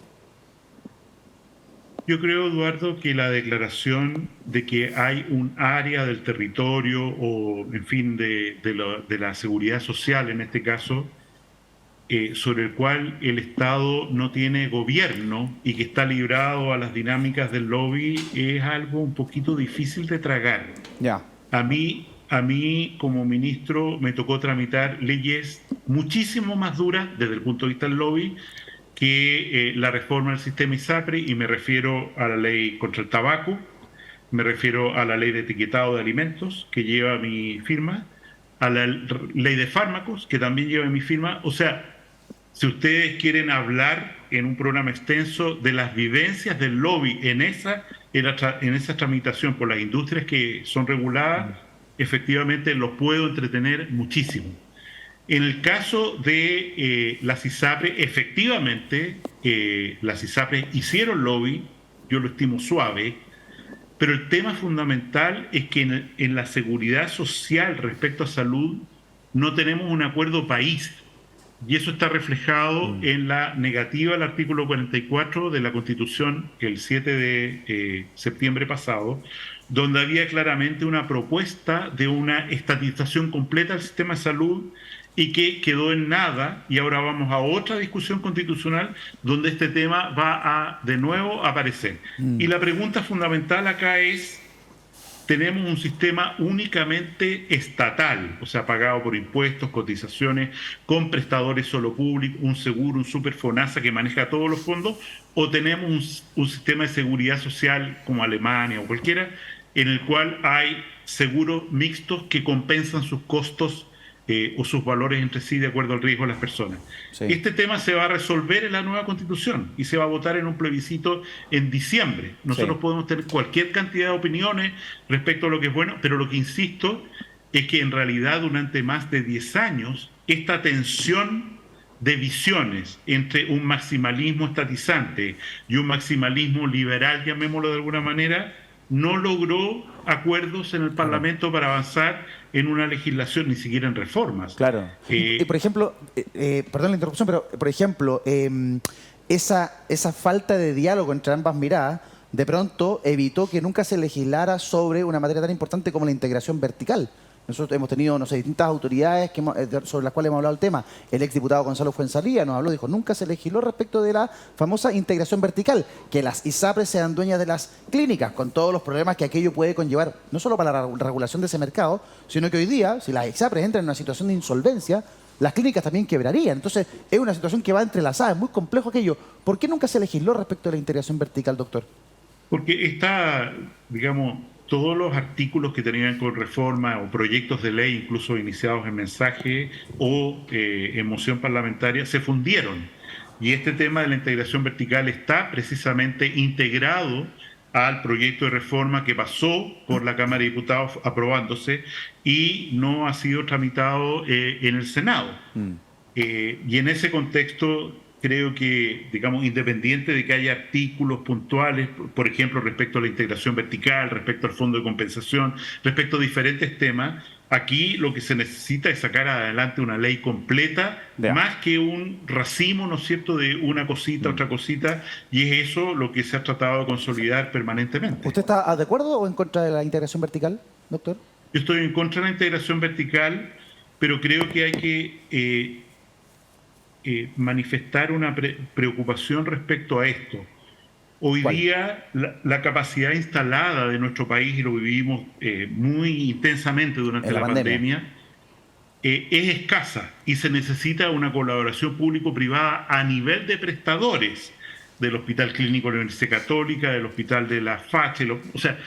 Yo creo, Eduardo, que la declaración de que hay un área del territorio o, en fin, de la seguridad social, en este caso, sobre el cual el Estado no tiene gobierno y que está librado a las dinámicas del lobby, es algo un poquito difícil de tragar. A mí, como ministro, me tocó tramitar leyes muchísimo más duras desde el punto de vista del lobby que la reforma del sistema ISAPRE, y me refiero a la ley contra el tabaco, me refiero a la ley de etiquetado de alimentos, que lleva mi firma, a la ley de fármacos, que también lleva mi firma. O sea, si ustedes quieren hablar en un programa extenso de las vivencias del lobby en esa tramitación por las industrias que son reguladas, efectivamente los puedo entretener muchísimo. En el caso de las ISAPRE, efectivamente, las ISAPRE hicieron lobby, yo lo estimo suave, pero el tema fundamental es que en la seguridad social respecto a salud no tenemos un acuerdo país. Y eso está reflejado en la negativa al artículo 44 de la Constitución el 7 de septiembre pasado, donde había claramente una propuesta de una estatización completa del sistema de salud y que quedó en nada, y ahora vamos a otra discusión constitucional donde este tema va a de nuevo aparecer. Y la pregunta fundamental acá es, tenemos un sistema únicamente estatal, o sea, pagado por impuestos, cotizaciones, con prestadores solo públicos, un seguro, un super FONASA que maneja todos los fondos, o tenemos un sistema de seguridad social como Alemania o cualquiera, en el cual hay seguros mixtos que compensan sus costos o sus valores entre sí de acuerdo al riesgo de las personas. Sí. Este tema se va a resolver en la nueva Constitución y se va a votar en un plebiscito en diciembre. Nosotros podemos tener cualquier cantidad de opiniones respecto a lo que es bueno, pero lo que insisto es que en realidad durante más de 10 años esta tensión de visiones entre un maximalismo estatizante y un maximalismo liberal, llamémoslo de alguna manera, no logró acuerdos en el Parlamento para avanzar en una legislación, ni siquiera en reformas. Claro. Y por ejemplo, perdón la interrupción, pero por ejemplo, esa falta de diálogo entre ambas miradas de pronto evitó que nunca se legislara sobre una materia tan importante como la integración vertical. Nosotros hemos tenido, no sé, distintas autoridades sobre las cuales hemos hablado el tema. El exdiputado Gonzalo Fuenzalía nos habló, dijo, nunca se legisló respecto de la famosa integración vertical, que las ISAPRES sean dueñas de las clínicas, con todos los problemas que aquello puede conllevar, no solo para la regulación de ese mercado, sino que hoy día, si las ISAPRES entran en una situación de insolvencia, las clínicas también quebrarían. Entonces, es una situación que va entrelazada, es muy complejo aquello. ¿Por qué nunca se legisló respecto de la integración vertical, doctor? Porque está, digamos, todos los artículos que tenían con reforma o proyectos de ley, incluso iniciados en mensaje o en moción parlamentaria, se fundieron. Y este tema de la integración vertical está precisamente integrado al proyecto de reforma que pasó por la Cámara de Diputados aprobándose y no ha sido tramitado en el Senado. Y en ese contexto creo que, digamos, independiente de que haya artículos puntuales, por ejemplo, respecto a la integración vertical, respecto al fondo de compensación, respecto a diferentes temas, aquí lo que se necesita es sacar adelante una ley completa, más que un racimo, ¿no es cierto?, de una cosita, otra cosita, y es eso lo que se ha tratado de consolidar permanentemente. ¿Usted está de acuerdo o en contra de la integración vertical, doctor? Yo estoy en contra de la integración vertical, pero creo que hay que manifestar una preocupación respecto a esto. Hoy día la capacidad instalada de nuestro país, y lo vivimos muy intensamente durante la pandemia, es escasa y se necesita una colaboración público-privada a nivel de prestadores del Hospital Clínico de la Universidad Católica, del Hospital de la FACHE, o sea,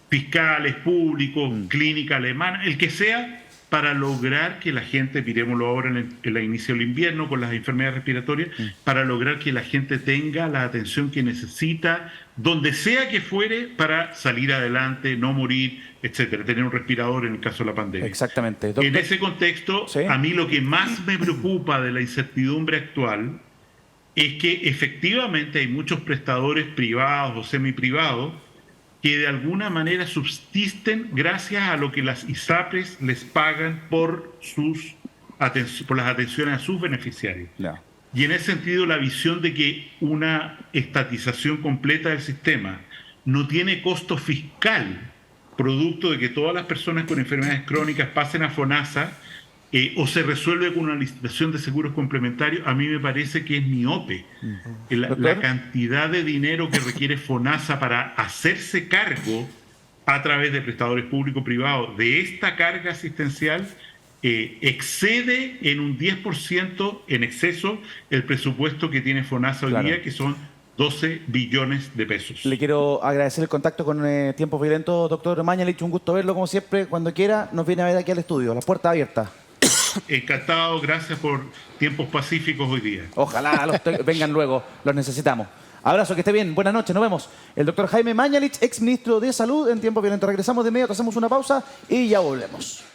fiscales públicos, clínica alemana, el que sea, para lograr que la gente, miremoslo ahora en el inicio del invierno con las enfermedades respiratorias, para lograr que la gente tenga la atención que necesita, donde sea que fuere, para salir adelante, no morir, etcétera, tener un respirador en el caso de la pandemia. Exactamente. Doctor, en ese contexto, a mí lo que más me preocupa de la incertidumbre actual es que efectivamente hay muchos prestadores privados o semiprivados que de alguna manera subsisten gracias a lo que las ISAPRES les pagan por las atenciones a sus beneficiarios. Y en ese sentido, la visión de que una estatización completa del sistema no tiene costo fiscal, producto de que todas las personas con enfermedades crónicas pasen a FONASA, o se resuelve con una licitación de seguros complementarios, a mí me parece que es miope. La cantidad de dinero que requiere FONASA para hacerse cargo a través de prestadores público-privados de esta carga asistencial excede en un 10% en exceso el presupuesto que tiene FONASA hoy día, que son 12 billones de pesos. Le quiero agradecer el contacto con Tiempos Violentos, doctor Mañalich. Un gusto verlo, como siempre. Cuando quiera, nos viene a ver aquí al estudio. La puerta abierta. Encantado, gracias por Tiempos Pacíficos hoy día. Ojalá vengan luego, los necesitamos. Abrazo, que esté bien, buenas noches, nos vemos. El doctor Jaime Mañalich, ex ministro de Salud en Tiempos Violentos. Regresamos de inmediato, hacemos una pausa y ya volvemos.